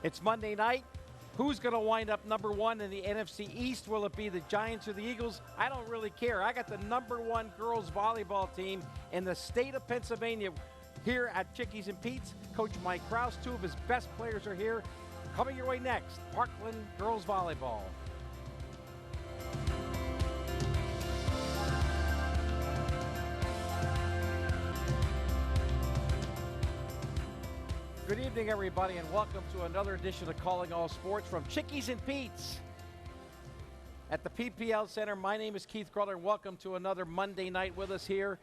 It's Monday night. Who's going to wind up number one in the NFC East? Will it be the Giants or the Eagles? I don't really care. I got the number one girls volleyball team in the state of Pennsylvania here at Chickies and Pete's. Coach Mike Krause, two of his best players are here. Coming your way next, Parkland girls volleyball. Good evening, everybody, and welcome to another edition of Calling All Sports from Chickies and Pete's at the PPL Center. My name is Keith Groller, and welcome to another Monday night with us here.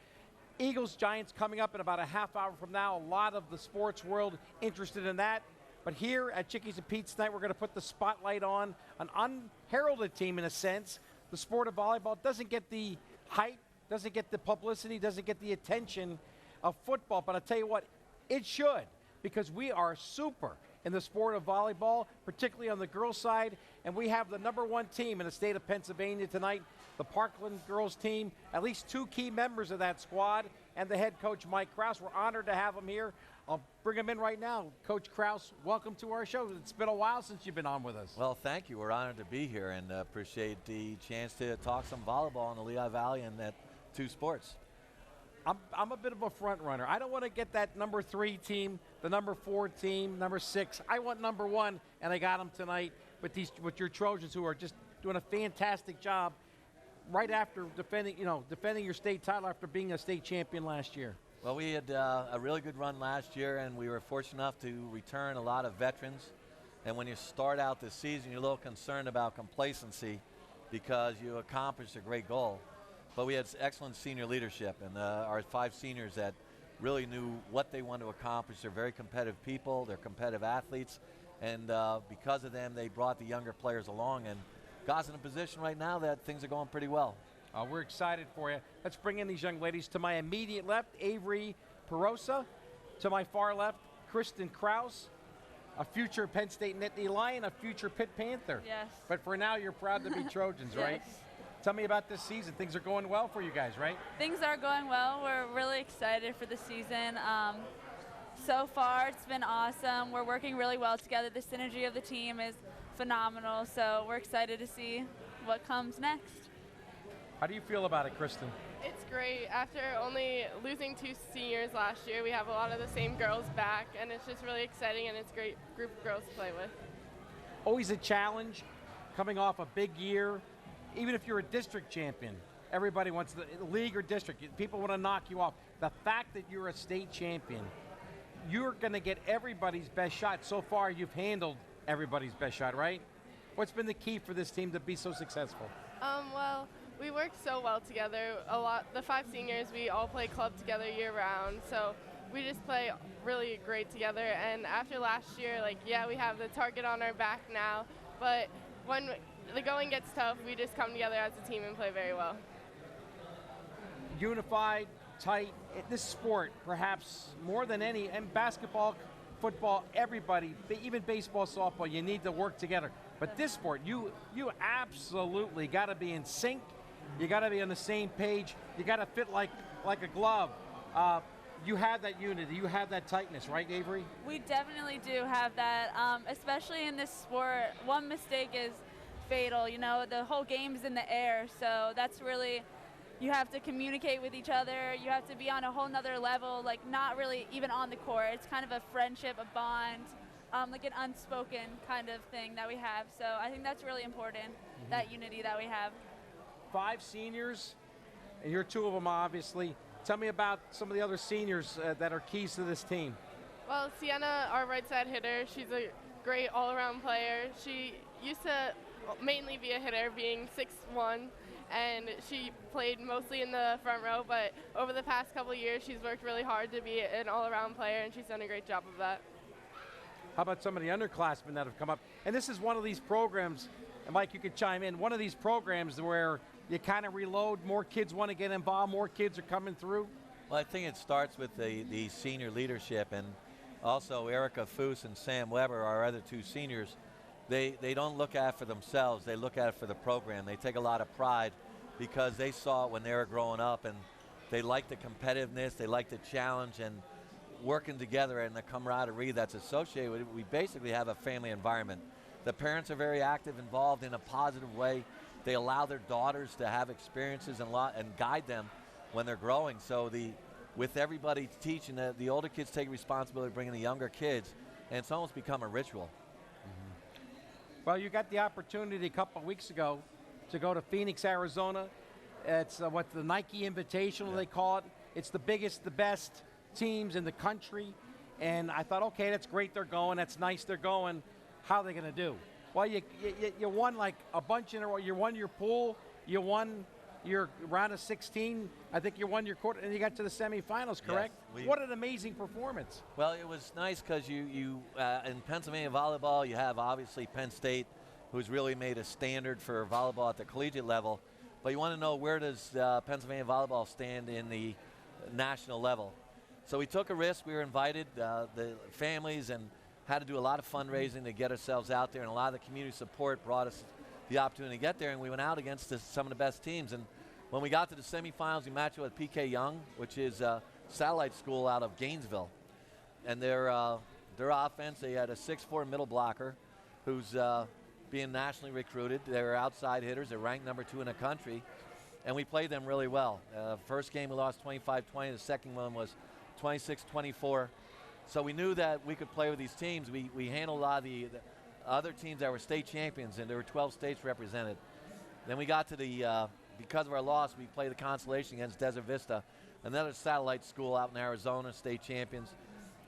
Eagles-Giants coming up in about a half hour from now. A lot of the sports world interested in that. But here at Chickies and Pete's tonight, we're going to put the spotlight on an unheralded team in a sense. The sport of volleyball doesn't get the hype, doesn't get the publicity, doesn't get the attention of football. But I'll tell you what, it should. Because we are super in the sport of volleyball, particularly on the girls' side. And we have the number one team in the state of Pennsylvania tonight, the Parkland girls team. At least two key members of that squad and the head coach, Mike Krause. We're honored to have him here. I'll bring him in right now. Coach Krause, welcome to our show. It's been a while since you've been on with us. Well, thank you. We're honored to be here and appreciate the chance to talk some volleyball in the Lehigh Valley and that two sports. I'm a bit of a front runner. I don't want to get that number 3 team, the number 4 team, number 6. I want number 1, and I got them tonight with your Trojans, who are just doing a fantastic job right after defending your state title after being a state champion last year. Well, we had a really good run last year, and we were fortunate enough to return a lot of veterans. And when you start out this season, you're a little concerned about complacency because you accomplished a great goal. But we had excellent senior leadership, and our 5 seniors that really knew what they wanted to accomplish. They're very competitive people. They're competitive athletes. And because of them, they brought the younger players along and got us in a position right now that things are going pretty well. We're excited for you. Let's bring in these young ladies. To my immediate left, Avery Perosa. To my far left, Kristen Krause, a future Penn State Nittany Lion, a future Pitt Panther. Yes. But for now, you're proud to be Trojans, Yes. right? Tell me about this season. Things are going well for you guys, right? Things are going well. We're really excited for the season. So far, it's been awesome. We're working really well together. The synergy of the team is phenomenal, so we're excited to see what comes next. How do you feel about it, Kristen? It's great. After only losing 2 seniors last year, we have a lot of the same girls back, and it's just really exciting, and it's a great group of girls to play with. Always a challenge coming off a big year. Even if you're a district champion, everybody wants the league or district. People want to knock you off. The fact that you're a state champion, you're going to get everybody's best shot. So far, you've handled everybody's best shot, right? What's been the key for this team to be so successful? Well, we work so well together. The 5 seniors, we all play club together year-round, so we just play really great together. And after last year, we have the target on our back now, but when the going gets tough, we just come together as a team and play very well. Unified, tight. This sport, perhaps more than any, and basketball, football, everybody, even baseball, softball, you need to work together. But this sport, you absolutely got to be in sync. You got to be on the same page. You got to fit like a glove. You have that unity. You have that tightness, right, Avery? We definitely do have that, especially in this sport. One mistake is fatal. The whole game's in the air, so that's really, you have to communicate with each other. You have to be on a whole nother level, not really even on the court. It's kind of a friendship, a bond, like an unspoken kind of thing that we have. So I think that's really important, that unity that we have. 5 seniors, and you're 2 of them, obviously. Tell me about some of the other seniors that are keys to this team. Well, Sienna, our right side hitter, she's a great all-around player. She used to mainly be a hitter, being 6'1", and she played mostly in the front row, but over the past couple of years, she's worked really hard to be an all-around player, and she's done a great job of that. How about some of the underclassmen that have come up? And this is one of these programs, and Mike, you could chime in, one of these programs where you kind of reload, more kids want to get involved, more kids are coming through? Well, I think it starts with the senior leadership, and also Erica Foose and Sam Weber, our other 2 seniors. They don't look at it for themselves, they look at it for the program. They take a lot of pride because they saw it when they were growing up, and they like the competitiveness, they like the challenge, and working together and the camaraderie that's associated with it, we basically have a family environment. The parents are very active, involved in a positive way. They allow their daughters to have experiences and guide them when they're growing. So with everybody teaching, the older kids take responsibility of bringing the younger kids, and it's almost become a ritual. Well, you got the opportunity a couple of weeks ago to go to Phoenix, Arizona. It's what the Nike Invitational, they call it. It's the biggest, the best teams in the country. And I thought, okay, that's great they're going. That's nice they're going. How are they going to do? Well, you won like a bunch in a row. You won your pool. You won your round of 16. I think you won your quarter, and you got to the semifinals, correct? Yes, what an amazing performance. Well, it was nice because you in Pennsylvania volleyball, you have obviously Penn State, who's really made a standard for volleyball at the collegiate level. But you want to know, where does Pennsylvania volleyball stand in the national level? So we took a risk. We were invited, the families, and had to do a lot of fundraising to get ourselves out there, and a lot of the community support brought us the opportunity to get there, and we went out against some of the best teams. And when we got to the semifinals, we matched with PK Young, which is a satellite school out of Gainesville. And their offense, they had a 6'4" middle blocker who's being nationally recruited. They were outside hitters. They're ranked number 2 in the country. And we played them really well. First game we lost 25-20. The second one was 26-24. So we knew that we could play with these teams. We handled a lot of the other teams that were state champions, and there were 12 states represented. Then we got to because of our loss, we played the consolation against Desert Vista, another satellite school out in Arizona, state champions.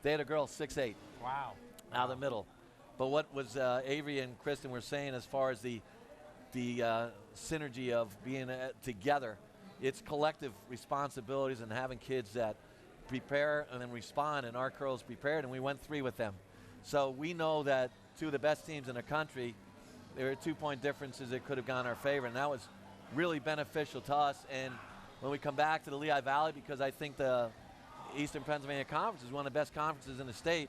They had a girl 6'8". Wow. Out of the middle. But what was Avery and Kristen were saying as far as the synergy of being together, it's collective responsibilities and having kids that prepare and then respond, and our girls prepared, and we went 3 with them. So we know that 2 of the best teams in the country, there were 2-point differences that could have gone in our favor, and that was really beneficial to us. And when we come back to the Lehigh Valley, because I think the Eastern Pennsylvania Conference is one of the best conferences in the state,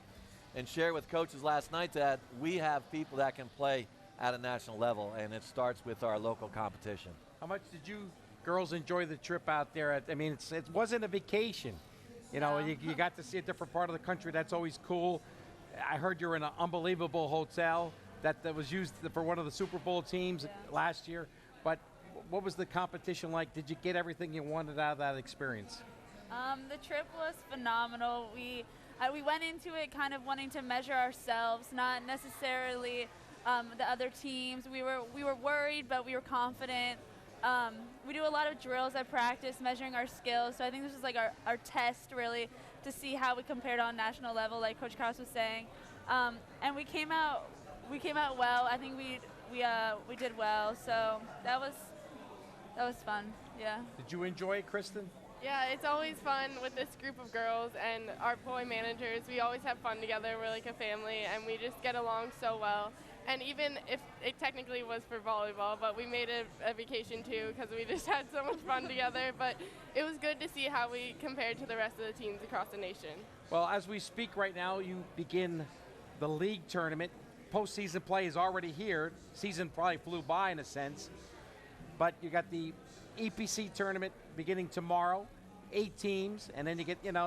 and share with coaches last night that we have people that can play at a national level, and it starts with our local competition. How much did you girls enjoy the trip out there? I mean, it wasn't a vacation. You know, you got to see a different part of the country. That's always cool. I heard you're in an unbelievable hotel that was used for one of the Super Bowl teams last year. But what was the competition like? Did you get everything you wanted out of that experience? The trip was phenomenal. We went into it kind of wanting to measure ourselves, not necessarily the other teams. We were worried, but we were confident. We do a lot of drills at practice, measuring our skills. So I think this was like our test, really, to see how we compared on national level, like Coach Krause was saying. And we came out well. I think we did well. So that was fun. Yeah. Did you enjoy it, Kristen? Yeah, it's always fun with this group of girls and our boy managers. We always have fun together. We're like a family, and we just get along so well. And even if it technically was for volleyball, but we made it a vacation too because we just had so much fun together. But it was good to see how we compared to the rest of the teams across the nation. Well, as we speak right now, you begin the league tournament. Postseason play is already here. Season probably flew by in a sense. But you got the EPC tournament beginning tomorrow, 8 teams, and then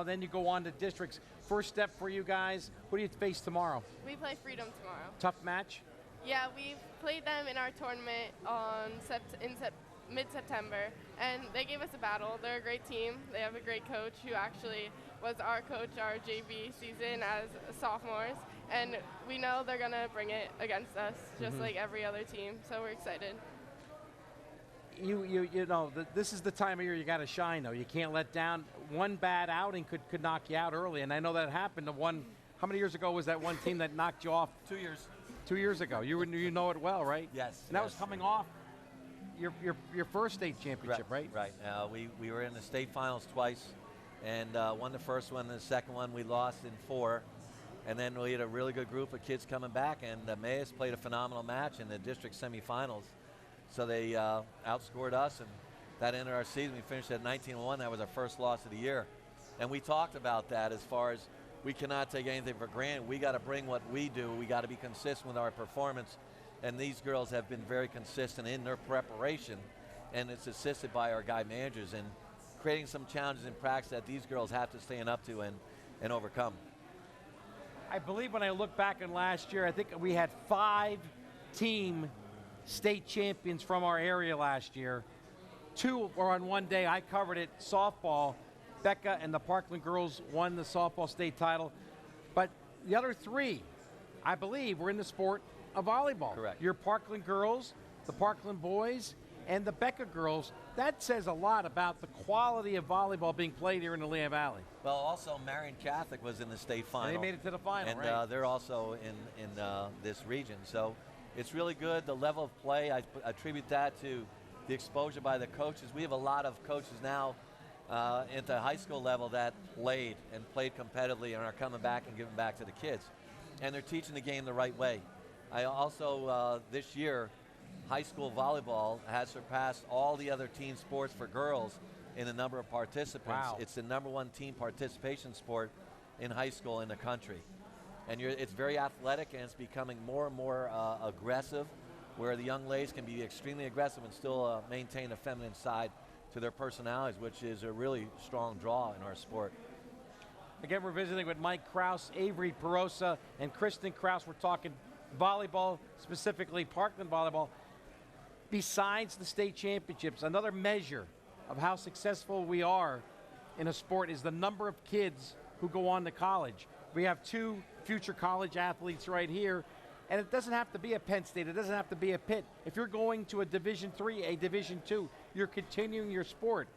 then you go on to districts. First step for you guys, who do you face tomorrow? We play Freedom tomorrow. Tough match? Yeah, we've played them in our tournament in mid-September, and they gave us a battle. They're a great team. They have a great coach who actually was our coach our JV season as sophomores, and we know they're going to bring it against us, just like every other team, so we're excited. You know, this is the time of year you got to shine, though. You can't let down. One bad outing could knock you out early, and I know that happened to one. How many years ago was that one team that knocked you off? 2 years. 2 years ago. You know it well, right? Yes. And that was coming off your first state championship, right? Right. We were in the state finals twice, and won the first one. And the second one we lost in 4. And then we had a really good group of kids coming back, and Mayes played a phenomenal match in the district semifinals. So they outscored us, and that ended our season. We finished at 19-1. That was our first loss of the year. And we talked about that as far as we cannot take anything for granted. We got to bring what we do. We got to be consistent with our performance. And these girls have been very consistent in their preparation, and it's assisted by our guide managers and creating some challenges in practice that these girls have to stand up to. And and overcome. I believe when I look back on last year, I think we had 5 team state champions from our area last year. 2 were on one day. I covered it. Softball, Becca and the Parkland girls won the softball state title. But the other 3, I believe, were in the sport of volleyball. Correct. Your Parkland girls, the Parkland boys, and the Becca girls. That says a lot about the quality of volleyball being played here in the Lehigh Valley. Well, also Marion Catholic was in the state final. And they made it to the final, and, right? they're also in this region. So it's really good. The level of play, I attribute that to the exposure by the coaches. We have a lot of coaches now into high school level that played competitively and are coming back and giving back to the kids. And they're teaching the game the right way. I also, this year, high school volleyball has surpassed all the other team sports for girls in the number of participants. Wow. It's the #1 team participation sport in high school in the country. And it's very athletic, and it's becoming more and more aggressive, where the young ladies can be extremely aggressive and still maintain a feminine side to their personalities, which is a really strong draw in our sport. Again, we're visiting with Mike Kraus, Avery Perosa, and Kristen Kraus. We're talking volleyball, specifically Parkland volleyball. Besides the state championships, another measure of how successful we are in a sport is the number of kids who go on to college. We have 2 future college athletes right here, and it doesn't have to be a Penn State. It doesn't have to be a Pitt. If you're going to a Division III, a Division II, you're continuing your sport.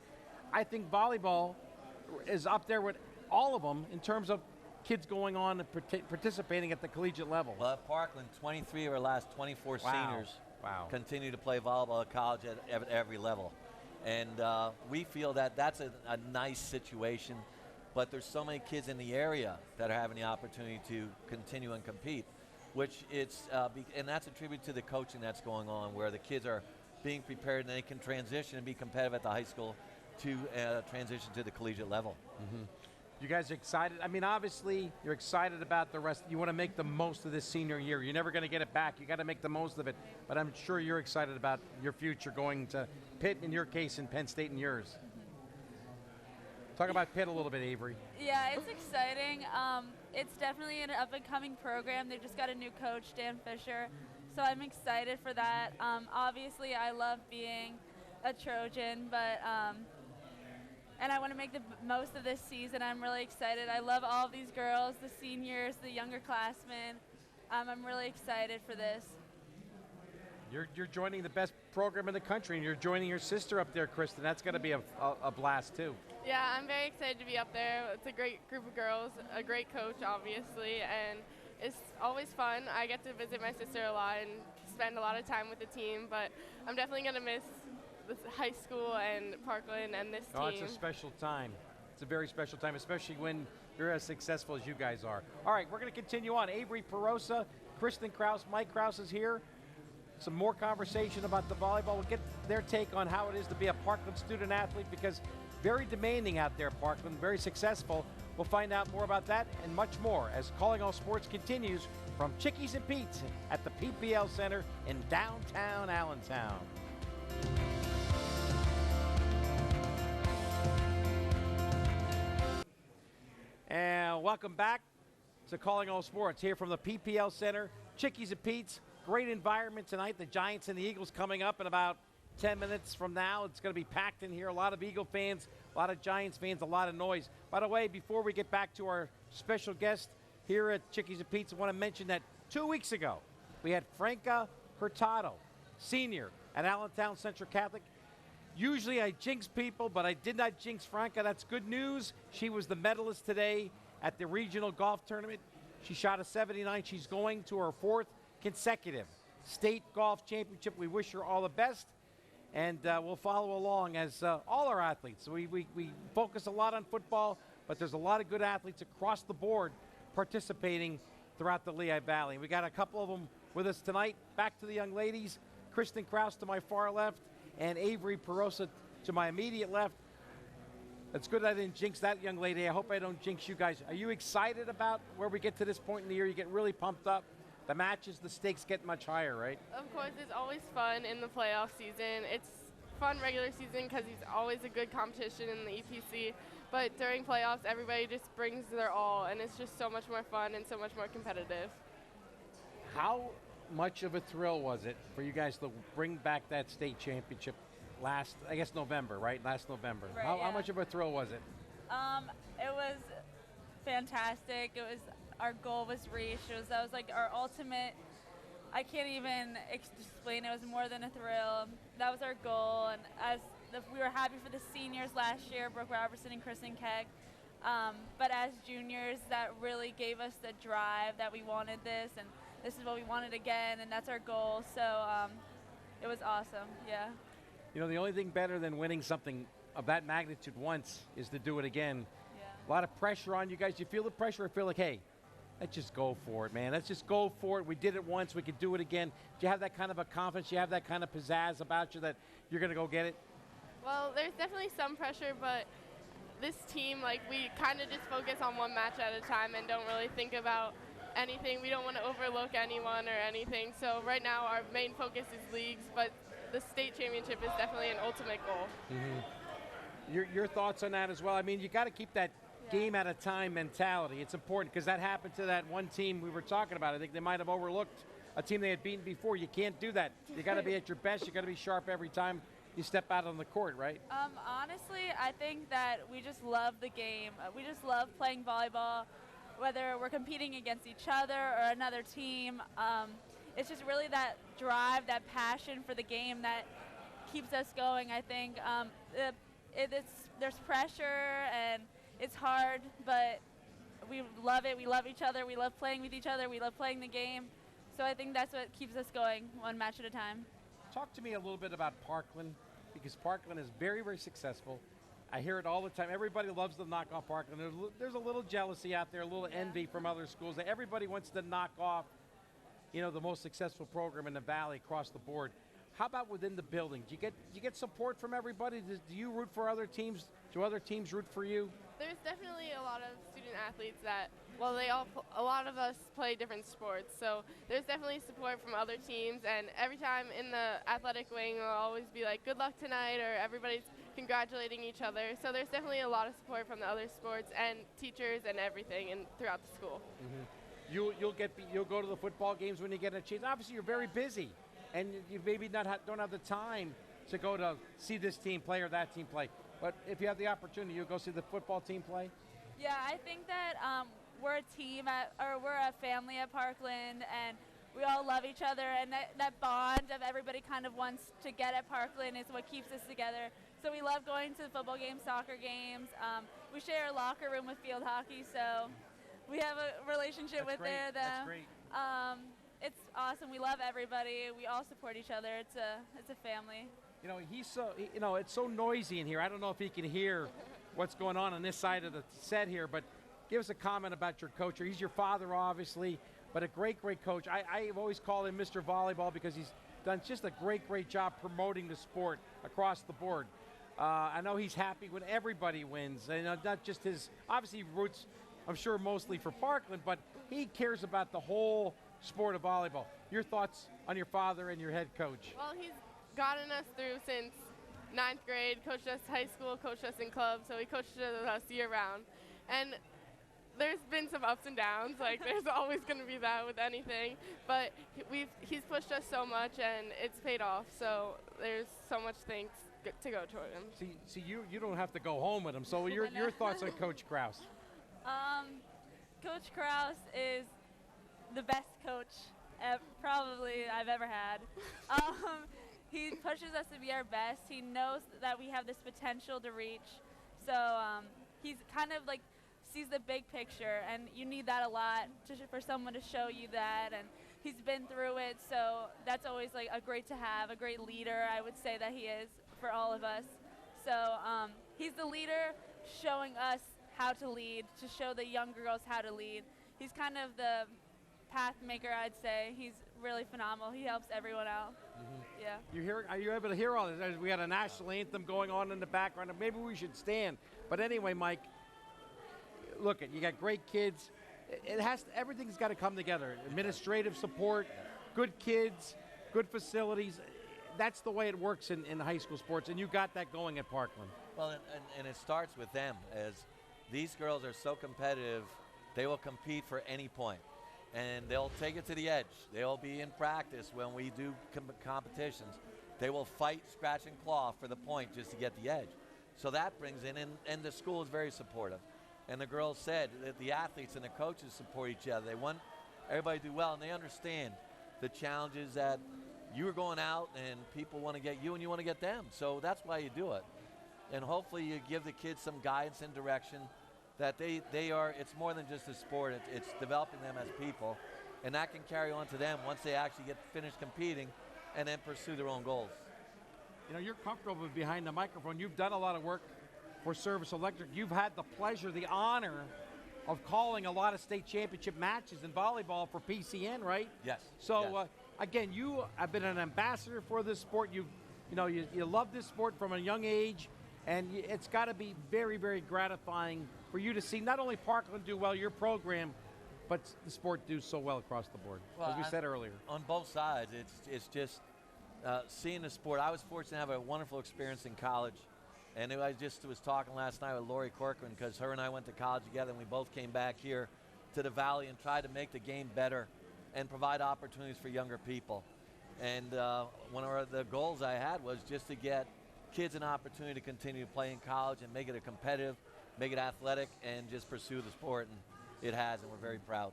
I think volleyball is up there with all of them in terms of kids going on and participating at the collegiate level. Well, at Parkland, 23 of our last 24 seniors continue to play volleyball at college at every level. And we feel that that's a nice situation, but there's so many kids in the area that are having the opportunity to continue and compete, which and that's attributed to the coaching that's going on, where the kids are being prepared and they can transition and be competitive at the high school to transition to the collegiate level. Mm-hmm. You guys are excited? I mean, obviously, you're excited about the rest. You want to make the most of this senior year. You're never going to get it back. You got to make the most of it. But I'm sure you're excited about your future going to Pitt in your case and Penn State in yours. Talk about Pitt a little bit, Avery. Yeah, it's exciting. It's definitely an up-and-coming program. They just got a new coach, Dan Fisher, so I'm excited for that. Obviously, I love being a Trojan, but and I want to make the most of this season. I'm really excited. I love all of these girls, the seniors, the younger classmen. I'm really excited for this. You're joining the best program in the country, and you're joining your sister up there, Kristen. That's going to be a blast, too. Yeah, I'm very excited to be up there. It's a great group of girls, a great coach, obviously, and it's always fun. I get to visit my sister a lot and spend a lot of time with the team, but I'm definitely going to miss this high school and Parkland and this team. Oh, it's a special time. It's a very special time, especially when you're as successful as you guys are. All right, we're going to continue on. Avery Perosa, Kristen Kraus, Mike Kraus is here. Some more conversation about the volleyball. We'll get their take on how it is to be a Parkland student athlete, because very demanding out there, Parkland, very successful. We'll find out more about that and much more as Calling All Sports continues from Chickies and Pete's at the PPL Center in downtown Allentown. And welcome back to Calling All Sports here from the PPL Center, Chickies and Pete's. Great environment tonight. The Giants and the Eagles coming up in about 10 minutes from now. It's going to be packed in here. A lot of Eagle fans, a lot of Giants fans, a lot of noise. By the way, before we get back to our special guest here at Chickies and Pete's, I want to mention that 2 weeks ago, we had Franca Hurtado, senior at Allentown Central Catholic. Usually I jinx people, but I did not jinx Franca. That's good news. She was the medalist today at the regional golf tournament. She shot a 79. She's going to her 4th consecutive state golf championship. We wish her all the best, and we'll follow along as all our athletes. We focus a lot on football, but there's a lot of good athletes across the board participating throughout the Lehigh Valley. We got a couple of them with us tonight. Back to the young ladies. Kristen Kraus to my far left and Avery Perosa to my immediate left. It's good I didn't jinx that young lady. I hope I don't jinx you guys. Are you excited about where we get to this point in the year? You get really pumped up? The matches, the stakes get much higher, right? Of course, it's always fun in the playoff season. It's fun regular season because it's always a good competition in the EPC. but during playoffs, everybody just brings their all, and it's just so much more fun and so much more competitive. How much of a thrill was it for you guys to bring back that state championship last, I guess, November, right? Last November. Right, How yeah. much of a thrill was it? It was fantastic. It was, our goal was reached. That was like our ultimate, I can't even explain. It was more than a thrill. That was our goal, and we were happy for the seniors last year, Brooke Robertson and Kristen Keck. But as juniors, that really gave us the drive that we wanted this, and this is what we wanted again, and that's our goal. So it was awesome, yeah. You know, the only thing better than winning something of that magnitude once is to do it again. Yeah. A lot of pressure on you guys. You feel the pressure or feel like, hey, let's just go for it, man. Let's just go for it. We did it once. We could do it again. Do you have that kind of a confidence? Do you have that kind of pizzazz about you that you're going to go get it? Well, there's definitely some pressure, but this team, like, we kind of just focus on one match at a time and don't really think about anything. We don't want to overlook anyone or anything. So right now our main focus is leagues, but the state championship is definitely an ultimate goal. Mm-hmm. Your thoughts on that as well? I mean, you got to keep that game at a time mentality. It's important because that happened to that one team we were talking about. I think they might have overlooked a team they had beaten before. You can't do that. You got to be at your best. You got to be sharp every time you step out on the court, right? Honestly, I think that we just love the game. We just love playing volleyball, whether we're competing against each other or another team. It's just really that drive, that passion for the game that keeps us going, I think. There's pressure and it's hard, but we love it. We love each other. We love playing with each other. We love playing the game. So I think that's what keeps us going, one match at a time. Talk to me a little bit about Parkland, because Parkland is very, very successful. I hear it all the time. Everybody loves to knock off Parkland. There's a little jealousy out there, a little envy from other schools. That everybody wants to knock off, you know, the most successful program in the Valley across the board. How about within the building? Do you get support from everybody? Do you root for other teams? Do other teams root for you? There's definitely a lot of student athletes that, well, a lot of us play different sports, so there's definitely support from other teams, and every time in the athletic wing, they'll always be like, good luck tonight, or everybody's congratulating each other. So there's definitely a lot of support from the other sports and teachers and everything and throughout the school. Mm-hmm. You'll go to the football games when you get a chance. Obviously, you're very busy, and you maybe don't have the time to go to see this team play or that team play. But if you have the opportunity, you'll go see the football team play? Yeah, I think that we're a team, we're a family at Parkland, and we all love each other, and that bond of everybody kind of wants to get at Parkland is what keeps us together. So we love going to the football games, soccer games. We share a locker room with field hockey, so we have a relationship with it. That's great. It's awesome. We love everybody. We all support each other. It's a family. You know, it's so noisy in here. I don't know if he can hear what's going on this side of the set here, but give us a comment about your coach. He's your father, obviously, but a great, great coach. I've always called him Mr. Volleyball because he's done just a great, great job promoting the sport across the board. I know he's happy when everybody wins, and not just his, obviously he roots, I'm sure, mostly for Parkland, but he cares about the whole sport of volleyball. Your thoughts on your father and your head coach? Well, he's gotten us through since 9th grade, coached us high school, coached us in clubs, so he coached us year round. And there's been some ups and downs, like there's always going to be that with anything, but he's pushed us so much and it's paid off, so there's so much thanks to go toward him. See, you don't have to go home with him, so your thoughts on Coach Krause? Coach Krause is the best coach probably I've ever had. He pushes us to be our best. He knows that we have this potential to reach. So he's kind of like sees the big picture, and you need that a lot for someone to show you that. And he's been through it, so that's always like a great to have, a great leader. I would say that he is for all of us. So he's the leader, showing us how to lead, to show the young girls how to lead. He's kind of the path maker, I'd say. He's really phenomenal. He helps everyone out. Mm-hmm. Yeah. Are you able to hear all this? We got a national anthem going on in the background. Maybe we should stand. But anyway, Mike, look, you got great kids. Everything's got to come together. Administrative support, good kids, good facilities. That's the way it works in high school sports, and you got that going at Parkland. Well, and it starts with them, as these girls are so competitive, they will compete for any point. And they'll take it to the edge. They'll be in practice when we do competitions. They will fight, scratch, and claw for the point just to get the edge. So that brings in, and the school is very supportive. And the girls said that the athletes and the coaches support each other. They want everybody to do well, and they understand the challenges that you're going out and people want to get you and you want to get them. So that's why you do it. And hopefully you give the kids some guidance and direction that they are, it's more than just a sport, it's developing them as people. And that can carry on to them once they actually get finished competing and then pursue their own goals. You know, you're comfortable behind the microphone. You've done a lot of work for Service Electric. You've had the pleasure, the honor of calling a lot of state championship matches in volleyball for PCN, right? Yes. So, yes. Again, you have been an ambassador for this sport. You love this sport from a young age, and it's got to be very, very gratifying for you to see not only Parkland do well, your program, but the sport do so well across the board, well, as we said earlier. On both sides, it's just seeing the sport. I was fortunate to have a wonderful experience in college, and I just was talking last night with Lori Corcoran, because her and I went to college together, and we both came back here to the Valley and tried to make the game better and provide opportunities for younger people. And one of the goals I had was just to get kids an opportunity to continue to play in college and make it a competitive, make it athletic, and just pursue the sport. And it has, and we're very proud.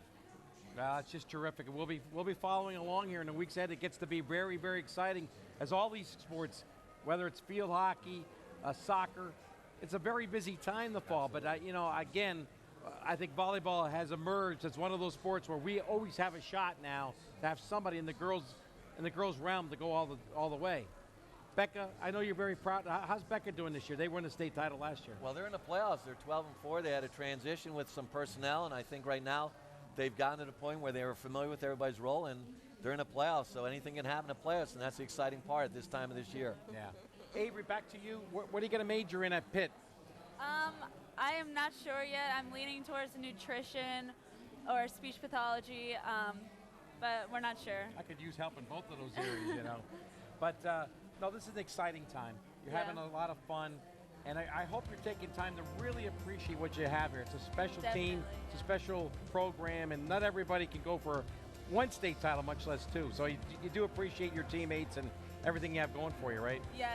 It's just terrific. And we'll be following along here in the weeks ahead. It gets to be very, very exciting, as all these sports, whether it's field hockey, soccer, it's a very busy time in the fall. Absolutely. But again, I think volleyball has emerged as one of those sports where we always have a shot now to have somebody in the girls realm to go all the way. Becca, I know you're very proud. How's Becca doing this year? They won the state title last year. Well, they're in the playoffs. They're 12-4. They had a transition with some personnel, and I think right now they've gotten to the point where they were familiar with everybody's role, and they're in the playoffs. So anything can happen in the playoffs, and that's the exciting part at this time of this year. Yeah. Avery, back to you. What are you going to major in at Pitt? I am not sure yet. I'm leaning towards nutrition or speech pathology, but we're not sure. I could use help in both of those areas, But no, this is an exciting time. You're having a lot of fun, and I hope you're taking time to really appreciate what you have here. It's a special team, it's a special program, and not everybody can go for one state title, much less two. So you do appreciate your teammates and everything you have going for you, right? Yeah,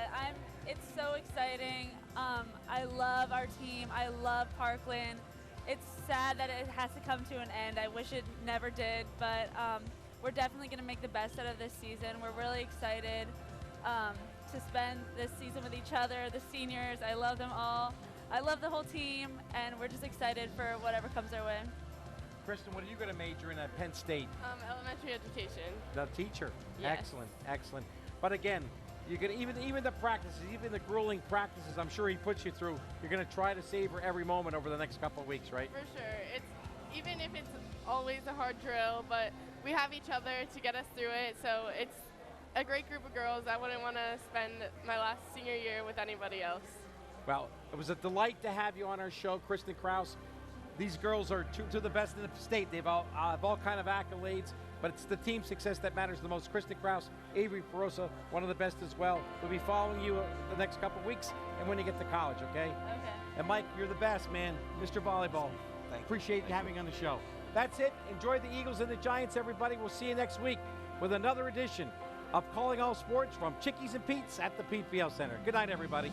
it's so exciting. I love our team. I love Parkland. It's sad that it has to come to an end. I wish it never did, but we're definitely going to make the best out of this season. We're really excited to spend this season with each other, the seniors. I love them all. I love the whole team, and we're just excited for whatever comes our way. Kristen, what are you going to major in at Penn State? Elementary education. The teacher. Yes. Excellent, excellent. But again, you're gonna even the practices, even the grueling practices, I'm sure he puts you through. You're going to try to savor every moment over the next couple of weeks, right? For sure. It's even if it's always a hard drill, but we have each other to get us through it. So it's a great group of girls. I wouldn't want to spend my last senior year with anybody else. Well, it was a delight to have you on our show, Kristen Krause. These girls are two of the best in the state. They've all have all kind of accolades, but it's the team success that matters the most. Kristen Krause, Avery Perosa, one of the best as well. We'll be following you the next couple of weeks and when you get to college, okay? Okay. And Mike, you're the best, man. Mr. Volleyball. Thank you. Appreciate you having on the show. That's it. Enjoy the Eagles and the Giants, everybody. We'll see you next week with another edition of Calling All Sports from Chickies and Pete's at the PPL Center. Good night, everybody.